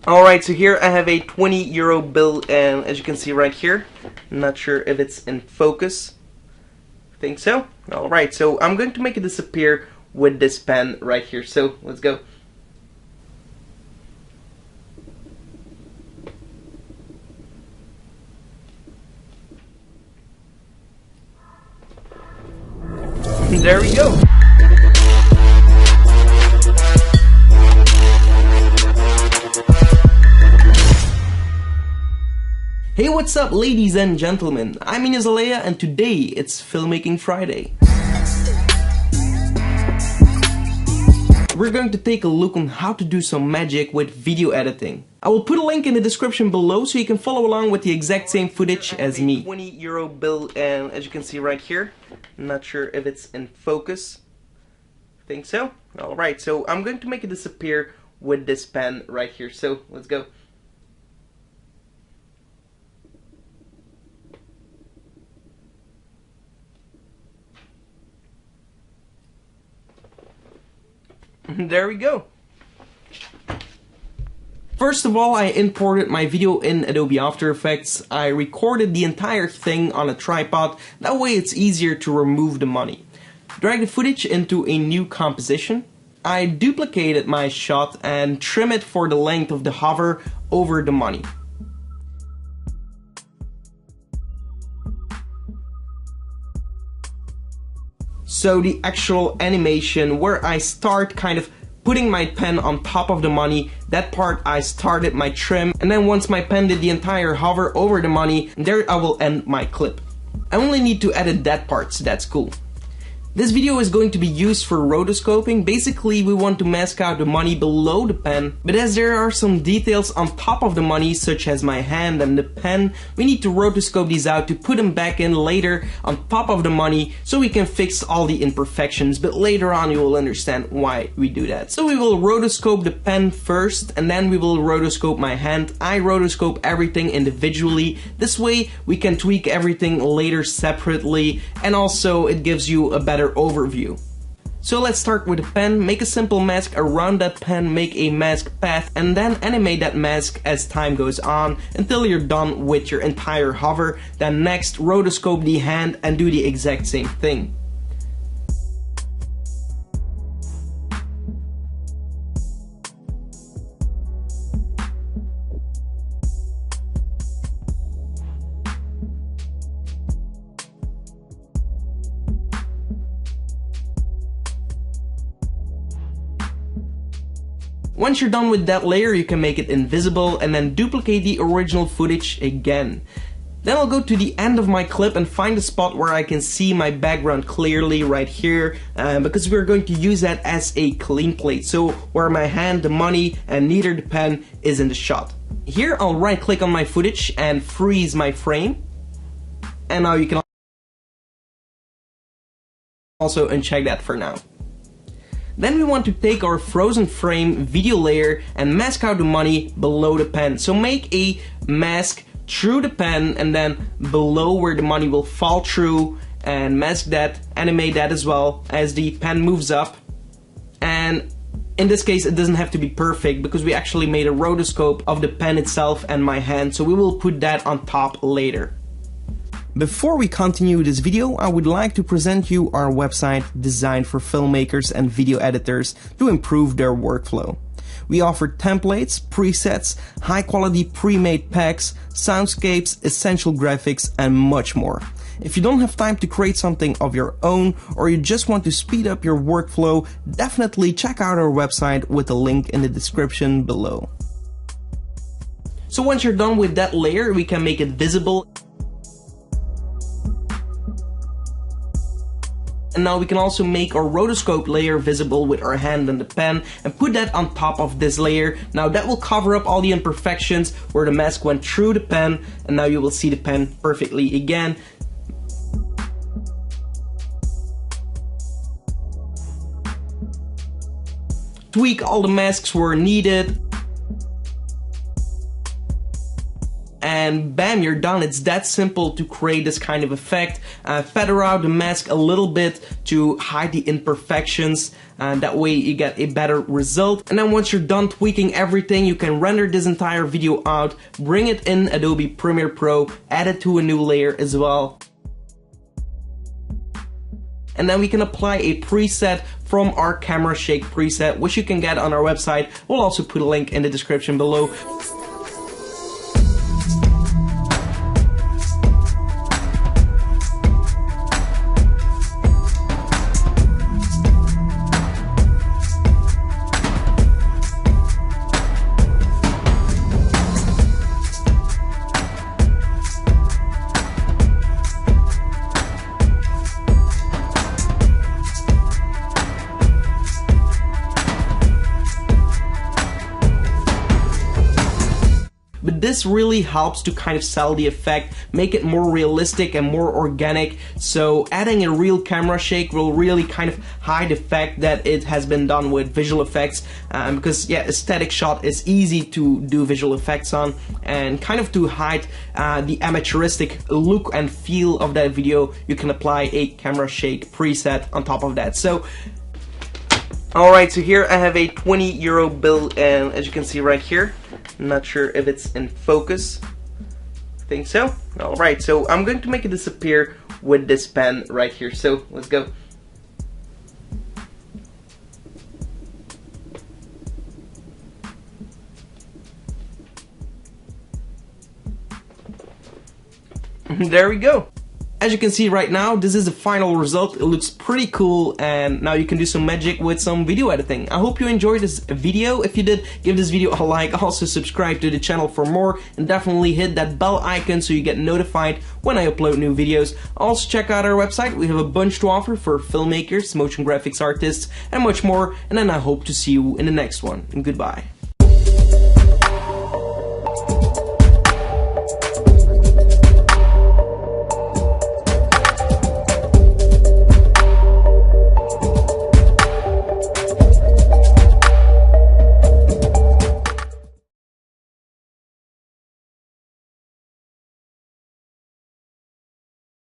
Alright, so here I have a 20 euro bill, and as you can see right here, I'm not sure if it's in focus. I think so. Alright, so I'm going to make it disappear with this pen right here. So let's go. There we go. Hey, what's up, ladies and gentlemen? I'm Dissapear, and today it's Filmmaking Friday. We're going to take a look on how to do some magic with video editing. I will put a link in the description below so you can follow along with the exact same footage as me. 20 euro bill, and as you can see right here, I'm not sure if it's in focus. I think so. Alright, so I'm going to make it disappear with this pen right here. So let's go. There we go. First of all, I imported my video in Adobe After Effects. I recorded the entire thing on a tripod, that way it's easier to remove the money. Drag the footage into a new composition. I duplicated my shot and trim it for the length of the hover over the money. So the actual animation where I start kind of putting my pen on top of the money, that part I started my trim, and then once my pen did the entire hover over the money, there I will end my clip. I only need to edit that part, so that's cool. This video is going to be used for rotoscoping. Basically, we want to mask out the money below the pen, but as there are some details on top of the money, such as my hand and the pen, we need to rotoscope these out to put them back in later on top of the money so we can fix all the imperfections, but later on you will understand why we do that. So we will rotoscope the pen first, and then we will rotoscope my hand. I rotoscope everything individually. This way we can tweak everything later separately, and also it gives you a better overview. So let's start with the pen. Make a simple mask around that pen, make a mask path, and then animate that mask as time goes on until you're done with your entire hover. Then next, rotoscope the hand and do the exact same thing. Once you're done with that layer, you can make it invisible and then duplicate the original footage again. Then I'll go to the end of my clip and find a spot where I can see my background clearly right here, because we're going to use that as a clean plate. So where my hand, the money, and neither the pen is in the shot. Here I'll right click on my footage and freeze my frame. And now you can also uncheck that for now. Then we want to take our frozen frame video layer and mask out the money below the pen. So make a mask through the pen and then below where the money will fall through, and mask that, animate that as well as the pen moves up. And in this case it doesn't have to be perfect because we actually made a rotoscope of the pen itself and my hand, so we will put that on top later. Before we continue this video, I would like to present you our website designed for filmmakers and video editors to improve their workflow. We offer templates, presets, high quality pre-made packs, soundscapes, essential graphics, and much more. If you don't have time to create something of your own, or you just want to speed up your workflow, definitely check out our website with the link in the description below. So once you're done with that layer, we can make it visible. And now we can also make our rotoscope layer visible with our hand and the pen and put that on top of this layer. Now that will cover up all the imperfections where the mask went through the pen, and now you will see the pen perfectly again. Tweak all the masks where needed. and bam, you're done. It's that simple to create this kind of effect. Feather out the mask a little bit to hide the imperfections. That way you get a better result. And then once you're done tweaking everything, you can render this entire video out, bring it in Adobe Premiere Pro, add it to a new layer as well. And then we can apply a preset from our camera shake preset, which you can get on our website. We'll also put a link in the description below. But this really helps to kind of sell the effect, make it more realistic and more organic. So adding a real camera shake will really kind of hide the fact that it has been done with visual effects, because yeah, a static shot is easy to do visual effects on, and kind of to hide the amateuristic look and feel of that video, you can apply a camera shake preset on top of that. So alright, so here I have a 20 euro bill, and as you can see right here, I'm not sure if it's in focus. I think so. Alright, so I'm going to make it disappear with this pen right here. So let's go. There we go. As you can see right now, this is the final result. It looks pretty cool, and now you can do some magic with some video editing. I hope you enjoyed this video. If you did, give this video a like. Also subscribe to the channel for more, and definitely hit that bell icon so you get notified when I upload new videos. Also check out our website. We have a bunch to offer for filmmakers, motion graphics artists, and much more. And then I hope to see you in the next one. And goodbye.